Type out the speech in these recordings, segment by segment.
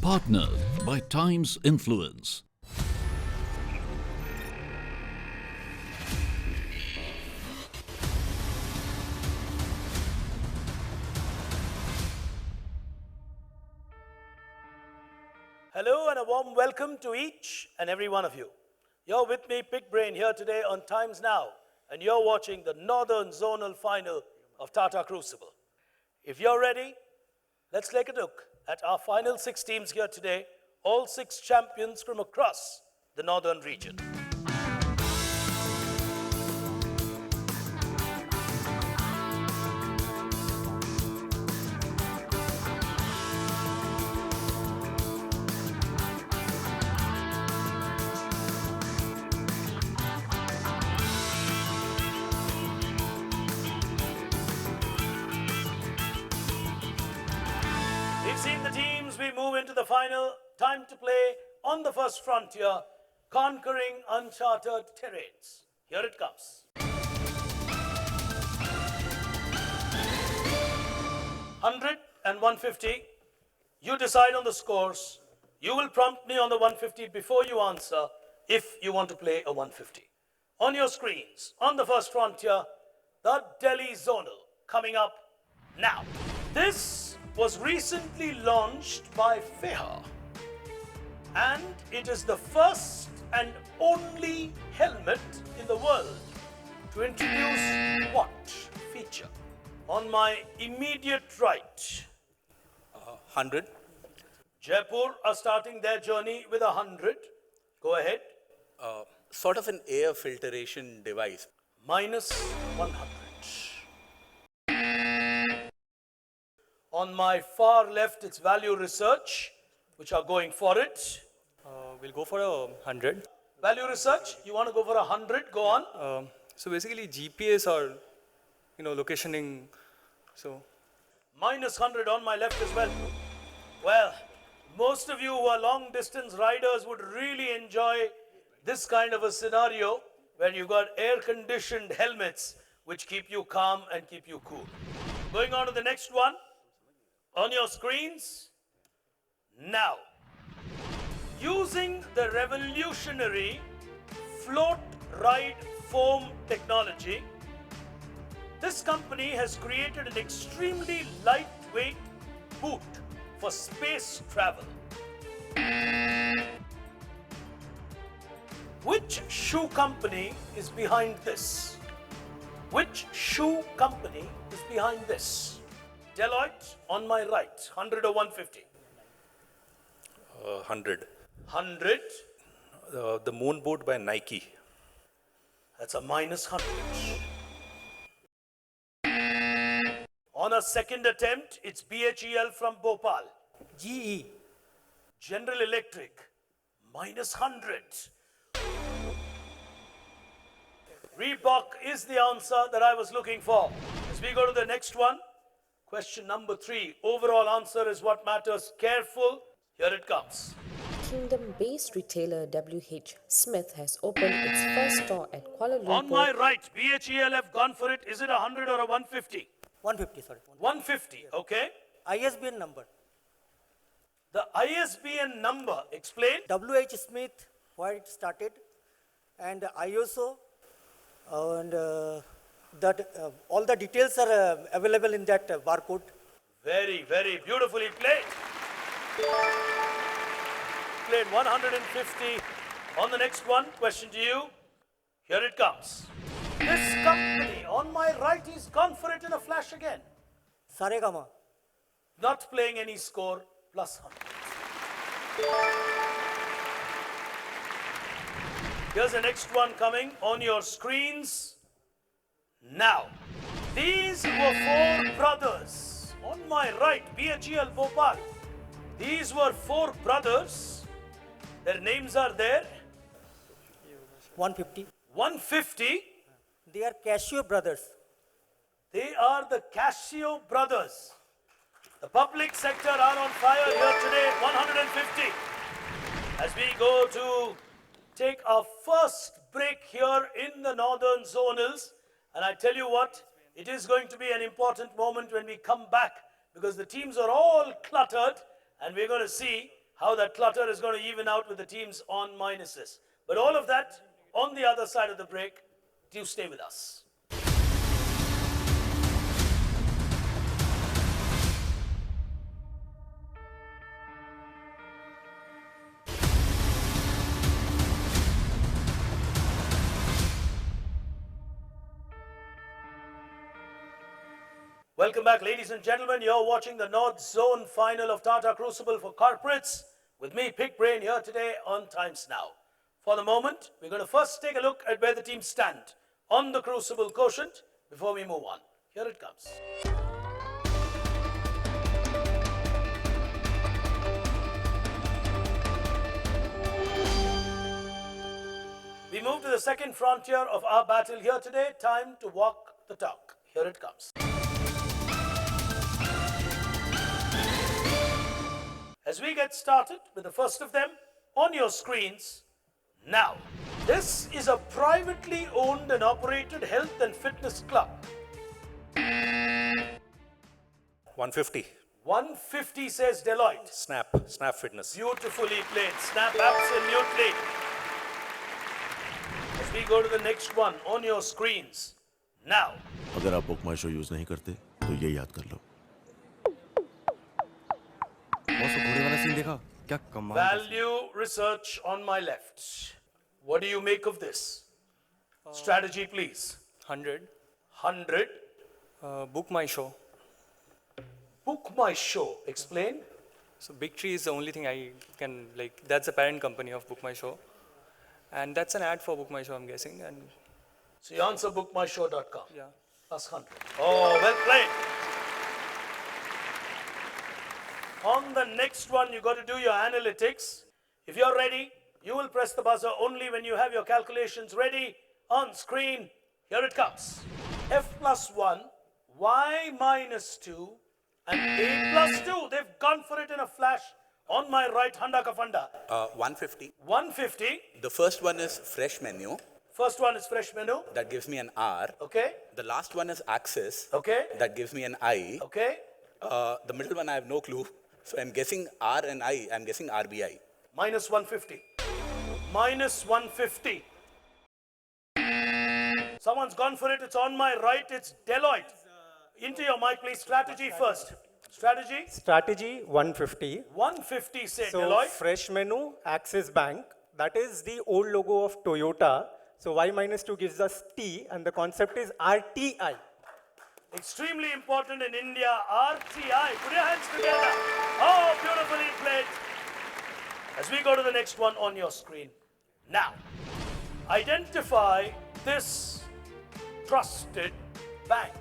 Partnered by Times Influence. Hello and a warm welcome to each and every one of you. You're with me, Pick Brain, here today on Times Now, and you're watching the Northern Zonal Final of Tata Crucible. If you're ready, let's take a look at our final 6 teams here today, all 6 champions from across the Northern region. We've seen the teams, we move into the final. Time to play on the first frontier, conquering uncharted terrains. Here it comes. 100 and 150. You decide on the scores. You will prompt me on the 150 before you answer if you want to play a 150. On your screens, on the first frontier, the Delhi Zonal coming up now. This was recently launched by Feha, and it is the first and only helmet in the world to introduce what feature? On my immediate right, 100. Jaipur are starting their journey with 100. Go ahead. Sort of an air filtration device. Minus 100. On my far left, it's Value Research, which are going for it. We'll go for 100. Value Research, you want to go for 100? Go on. So basically GPS or locationing. So Minus 100 on my left as well. Well, most of you who are long distance riders would really enjoy this kind of a scenario where you got air conditioned helmets which keep you calm and keep you cool. Going on to the next one. On your screens, now, using the revolutionary float ride foam technology, this company has created an extremely lightweight boot for space travel. Which shoe company is behind this? Which shoe company is behind this? Deloitte on my right, 100 or 150? 100. 100. The moon boot by Nike. That's a minus 100. On a second attempt, it's BHEL from Bhopal. GE. General Electric, minus 100. Reebok is the answer that I was looking for. As we go to the next one, question number 3. Overall answer is what matters. Careful. Here it comes. Kingdom-based retailer WH Smith has opened its first store at Kuala Lumpur. On my right, BHEL have gone for it. Is it 100 or a 150? 150, sorry. 150, okay. ISBN number. The ISBN number, explain. WH Smith, where it started, and ISO, and all the details are available in that barcode. Very, very beautifully played. Played 150. On the next one, question to you. Here it comes. This company on my right is gone for it in a flash again. Saregama. Not playing any score, plus 100. Here's the next one coming on your screens. Now, these were 4 brothers. On my right, BHEL Bhopal. These were four brothers. Their names are there. 150. 150. They are Casio brothers. They are the Casio brothers. The public sector are on fire here today. 150. As we go to take our first break here in the Northern Zonals. And I tell you what, it is going to be an important moment when we come back because the teams are all cluttered and we're going to see how that clutter is going to even out with the teams on minuses. But all of that on the other side of the break. Do stay with us. Welcome back, ladies and gentlemen. You're watching the North Zone final of Tata Crucible for corporates with me, Pig Brain, here today on Times Now. For the moment, we're going to first take a look at where the teams stand on the Crucible quotient before we move on. Here it comes. We move to the second frontier of our battle here today. Time to walk the talk. Here it comes. As we get started with the first of them on your screens now. This is a privately owned and operated health and fitness club. 150. 150 says Deloitte. Snap Fitness. Beautifully played. Snap, absolutely. As we go to the next one on your screens now. अगर आप book माई show use नहीं करते तो ये याद कर लो। घोड़े वाला सीन देखा क्या कमाल। Value research on my left. What do you make of this? Strategy, please. 100. 100. Book my show. Book my show. Explain. So Big Tree is the only thing I can like. That's the parent company of Book My Show, and that's an ad for Book My Show, I'm guessing. And So you answer bookmyshow.com. yeah, Plus 100. Oh, well played. On the next one, you got to do your analytics. If you're ready, you will press the buzzer only when you have your calculations ready on screen. Here it comes. F plus 1, Y minus 2, and A plus 2. They've gone for it in a flash. On my right, Handa Kafanda. 150. 150. The first one is fresh menu. First one is fresh menu. That gives me an R. Okay. The last one is access. Okay. That gives me an I. Okay. The middle one I have no clue. So I'm guessing R and I. I'm guessing RBI. Minus 150. Minus 150. Someone's gone for it. It's on my right. It's Deloitte. Into your mic, please. Strategy first. Strategy. Strategy 150. 150 say So Deloitte. fresh menu, Axis Bank. That is the old logo of Toyota. So Y minus 2 gives us T and the concept is RTI. Extremely important in India. RTI. Put your hands together. Oh, beautifully played. As we go to the next one on your screen. Now, identify this trusted bank.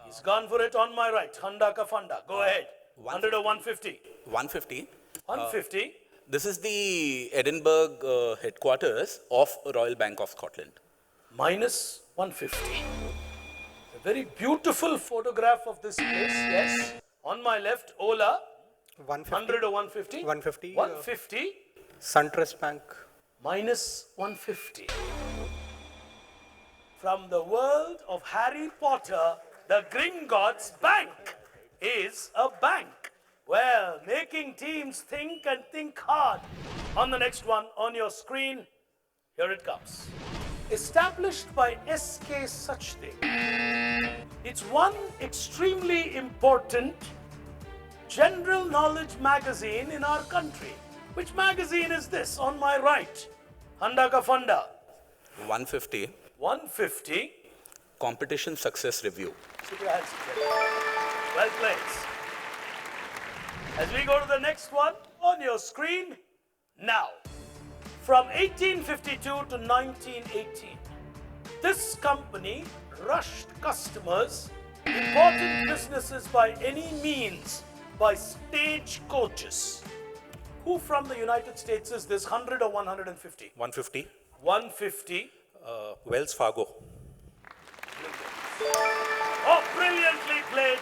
He's gone for it on my right. Handa Kafanda. Go ahead. 100 or 150? 150. 150. This is the Edinburgh headquarters of Royal Bank of Scotland. Minus 150. A very beautiful photograph of this place. Yes. On my left, Ola. 100 or 150? 150. 150. SunTrust Bank. Minus 150. From the world of Harry Potter, the Gringotts Bank is a bank. Well, making teams think and think hard. On the next one, on your screen, here it comes. Established by S.K. Sachdev. It's one extremely important general knowledge magazine in our country. Which magazine is this? On my right, Handa Kafanda. 150. 150. Competition Success Review. Put your hands together. Well played. As we go to the next one on your screen now. From 1852 to 1918, this company rushed customers, important businesses by any means, by stagecoaches. Who from the United States is this, 100 or 150? 150. 150. Wells Fargo. Oh, brilliantly played.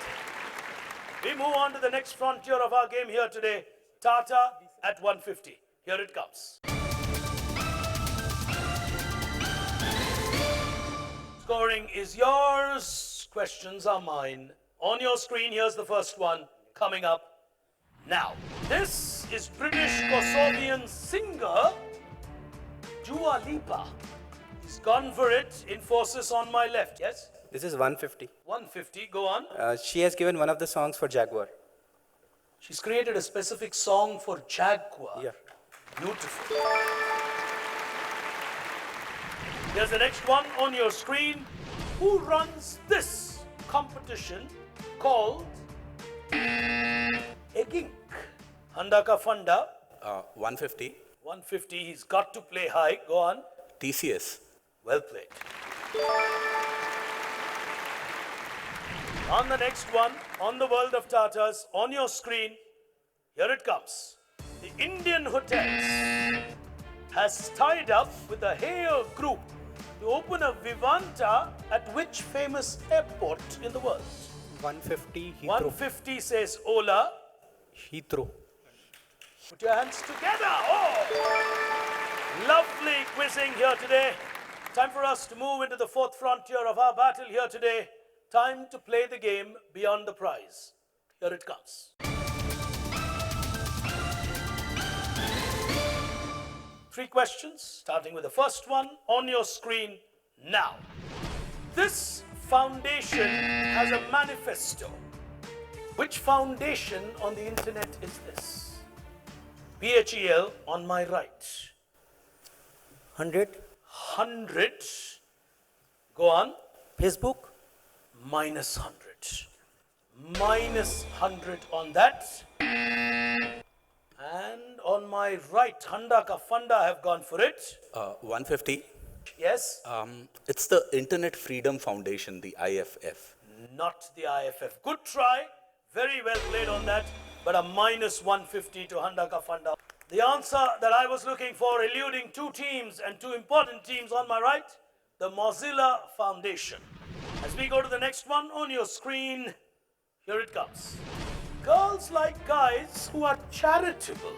We move on to the next frontier of our game here today. Tata at 150. Here it comes. Scoring is yours. Questions are mine. On your screen, here's the first one coming up now. This is British Kosovian singer Dua Lipa. He's gone for it. Infosys on my left. Yes? This is 150. 150. Go on. She has given one of the songs for Jaguar. She's created a specific song for Jaguar. Yeah. Beautiful. Here's the next one on your screen. Who runs this competition called Egink? Handaka Funda. 150. 150. He's got to play high. Go on. TCS. Well played. On the next one, on the world of Tatas, on your screen, here it comes. The Indian Hotels has tied up with the Hale Group to open a Vivanta at which famous airport in the world? 150 Heathrow. 150 says Ola. Heathrow. Put your hands together. Oh! Lovely quizzing here today. Time for us to move into the fourth frontier of our battle here today. Time to play the game beyond the prize. Here it comes. Three questions, starting with the first one on your screen now. This foundation has a manifesto. Which foundation on the internet is this? PHEL on my right. 100. 100. Go on. Facebook. Minus 100. Minus 100 on that. And on my right, Handaka Funda have gone for it. 150. Yes? It's the Internet Freedom Foundation, the IFF. Not the IFF. Good try. Very well played on that. But a minus 150 to Handaka Funda. The answer that I was looking for, eluding two teams and two important teams on my right, the Mozilla Foundation. As we go to the next one on your screen, here it comes. Girls like guys who are charitable.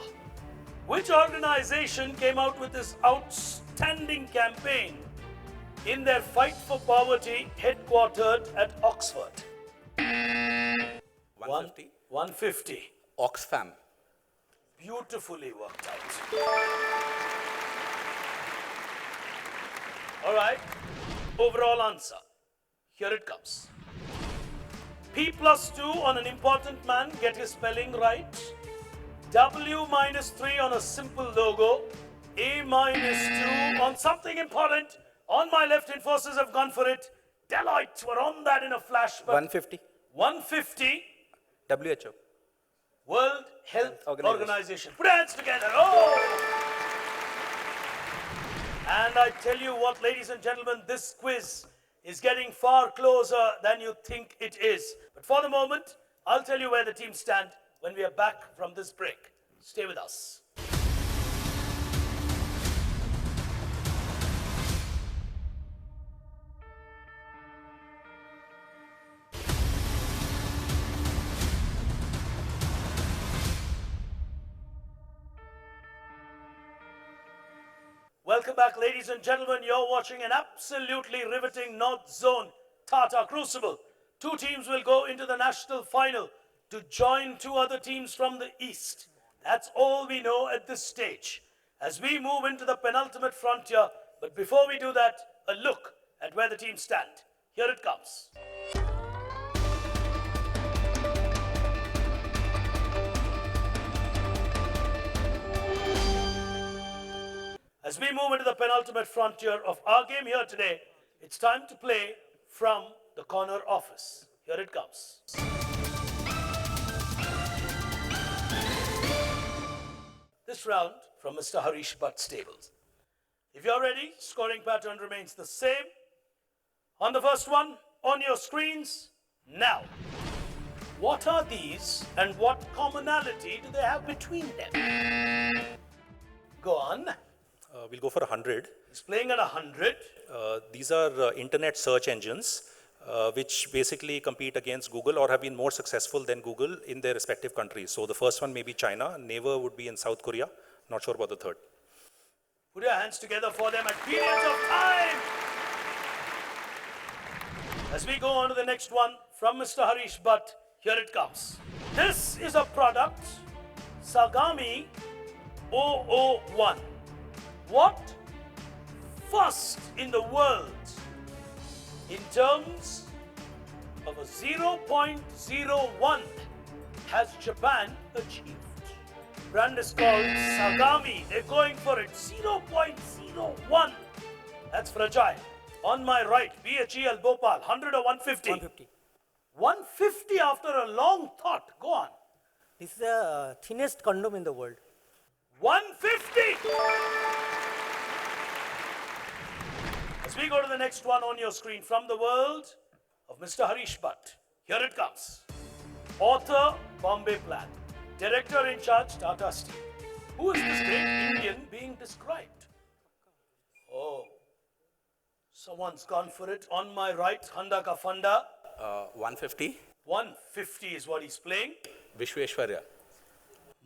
Which organization came out with this outstanding campaign in their fight for poverty, headquartered at Oxford? 150. 150. Oxfam. Beautifully worked out. All right. Overall answer. Here it comes. P+2 on an important man, get his spelling right. W-3 on a simple logo. A-2 on something important. On my left, Infosys have gone for it. Deloitte were on that in a flash. But 150. 150. WHO. World Health Organization. Organization. Put your hands together. Oh! And I tell you what, ladies and gentlemen, this quiz is getting far closer than you think it is. But for the moment, I'll tell you where the teams stand when we are back from this break. Stay with us. Welcome back, ladies and gentlemen. You're watching an absolutely riveting North Zone Tata Crucible. Two teams will go into the national final to join two other teams from the East. That's all we know at this stage. As we move into the penultimate frontier, but before we do that, a look at where the teams stand. Here it comes. As we move into the penultimate frontier of our game here today, it's time to play from the corner office. Here it comes. This round from Mr. Harish Bhatt Stables. If you're ready, scoring pattern remains the same. On the first one, on your screens, now. What are these and what commonality do they have between them? Go on. We'll go for 100. He's playing at 100. These are internet search engines which basically compete against Google or have been more successful than Google in their respective countries. So the first one may be China, Naver would be in South Korea. Not sure about the third. Put your hands together for them at periods of time. As we go on to the next one from Mr. Harish Bhatt, here it comes. This is a product, Sagami 001. What first in the world in terms of a 0.01 has Japan achieved? Brand is called Sagami. They're going for it. 0.01. That's fragile. On my right, BHEL Bhopal, 100 or 150? 150. 150 after a long thought. Go on. This is the thinnest condom in the world. 150. As we go to the next one on your screen from the world of Mr. Harish Bhatt. Here it comes. Author, Bombay Plan. Director in charge, Tata Steel. Who is this great Indian being described? Oh, someone's gone for it. On my right, Handa Ka Fanda. 150. 150 is what he's playing. Vishweshwarya.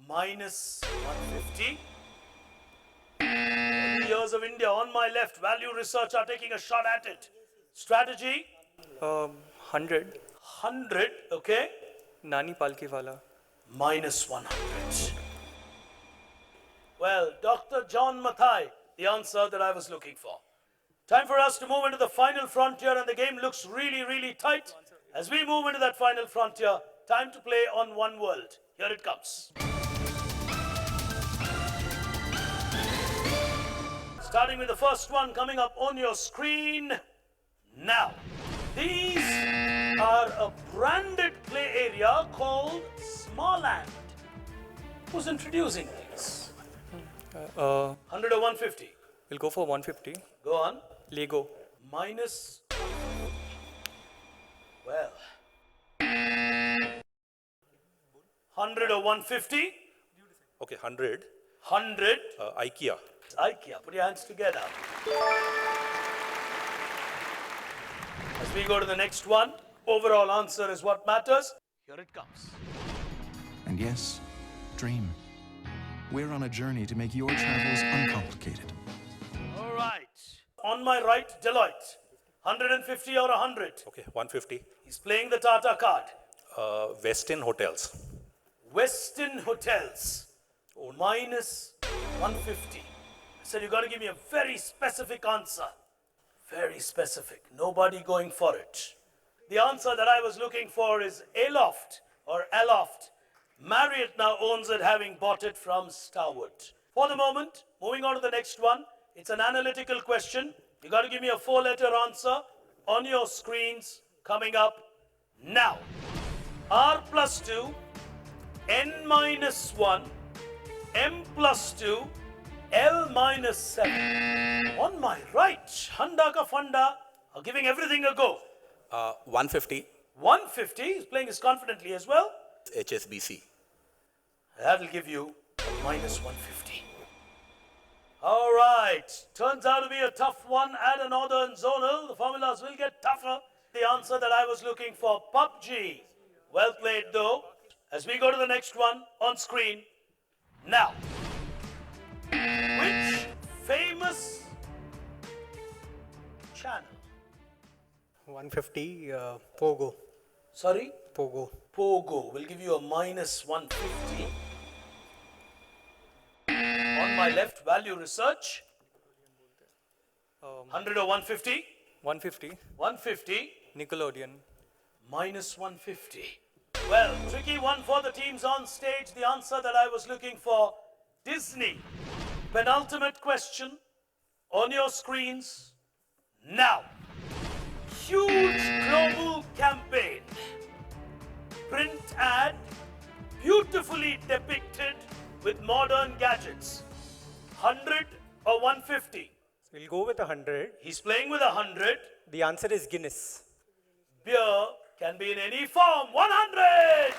Minus 150. The years of India on my left. Value research are taking a shot at it. Strategy, 100. 100, okay. Nani Palkiwala. Minus 100. Well, Dr. John Mathai, the answer that I was looking for. Time for us to move into the final frontier, and the game looks really, really tight. As we move into that final frontier, time to play on one world. Here it comes. Starting with the first one coming up on your screen now. These are a branded play area called Smarland. Who's introducing these? 100 or 150? We'll go for 150. Go on. Lego. Minus. Well. 100 or 150? Okay, 100. 100. IKEA. IKEA. Put your hands together. As we go to the next one, overall answer is what matters. Here it comes. And yes, dream. We're on a journey to make your travels uncomplicated. All right. On my right, Deloitte. 150 or 100? Okay, 150. He's playing the Tata card. Westin Hotels. Westin Hotels. Minus 150. I said you got to give me a very specific answer. Very specific. Nobody going for it. The answer that I was looking for is Aloft or Aloft. Marriott now owns it, having bought it from Starwood. For the moment, moving on to the next one. It's an analytical question. You got to give me a 4-letter answer on your screens coming up now. R plus 2, N minus 1, M plus 2, L minus 7. On my right, Handa Ka Fanda are giving everything a go. 150. 150, he's playing as confidently as well. HSBC. That'll give you a minus 150. All right, turns out to be a tough one at a northern zonal. The formulas will get tougher. The answer that I was looking for, PUBG. Well played though. As we go to the next one on screen now. Which famous channel? 150, Pogo. Sorry? Pogo. Pogo will give you a minus 150. On my left, value research. 100 or 150? 150. 150. Nickelodeon. Minus 150. Well, tricky one for the teams on stage. The answer that I was looking for, Disney. Penultimate question on your screens now. Huge global campaign. Print ad, beautifully depicted with modern gadgets. 100 or 150? We'll go with 100. He's playing with 100. The answer is Guinness. Beer can be in any form. 100!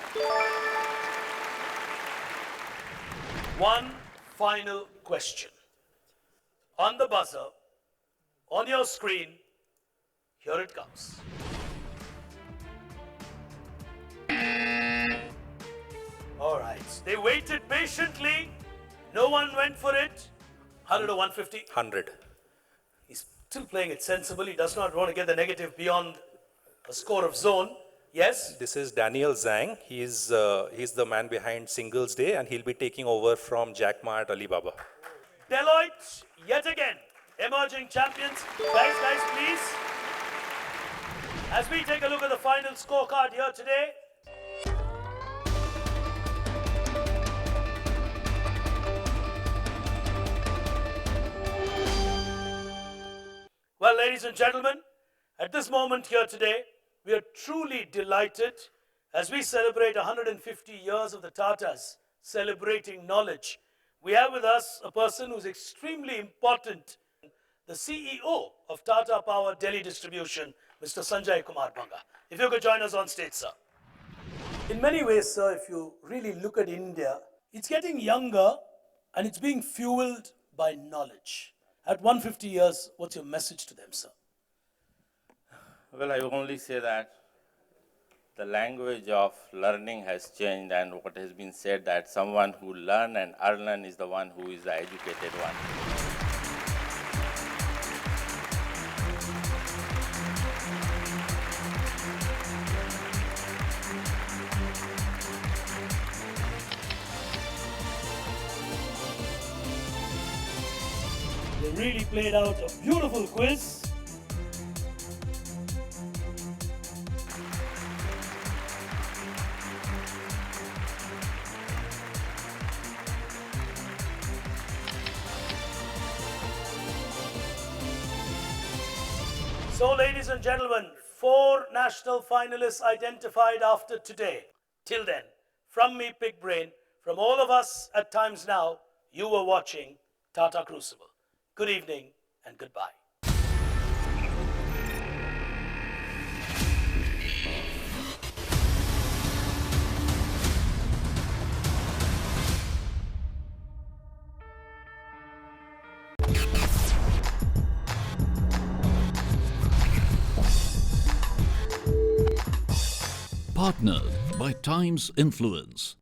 One final question. On the buzzer, on your screen, here it comes. All right, they waited patiently. No one went for it. 100 or 150? 100. He's still playing it sensibly. He does not want to get the negative beyond a score of zone. Yes? This is Daniel Zhang. He's the man behind Singles Day, and he'll be taking over from Jack Ma at Alibaba. Deloitte, yet again, emerging champions. Guys, please. As we take a look at the final scorecard here today, well, ladies and gentlemen, at this moment here today, we are truly delighted as we celebrate 150 years of the Tatas, celebrating knowledge. We have with us a person who's extremely important, the CEO of Tata Power Delhi Distribution, Mr. Sanjay Kumar Banga. If you could join us on stage, sir. In many ways, sir, if you really look at India, it's getting younger and it's being fueled by knowledge. At 150 years, what's your message to them, sir? Well, I will only say that the language of learning has changed, and what has been said that someone who learn and earn is the one who is the educated one. They really played out a beautiful quiz. So, ladies and gentlemen, 4 national finalists identified after today. Till then, from me, Pig Brain, from all of us at Times Now, you were watching Tata Crucible. Good evening and goodbye. Partnered by Times Influence.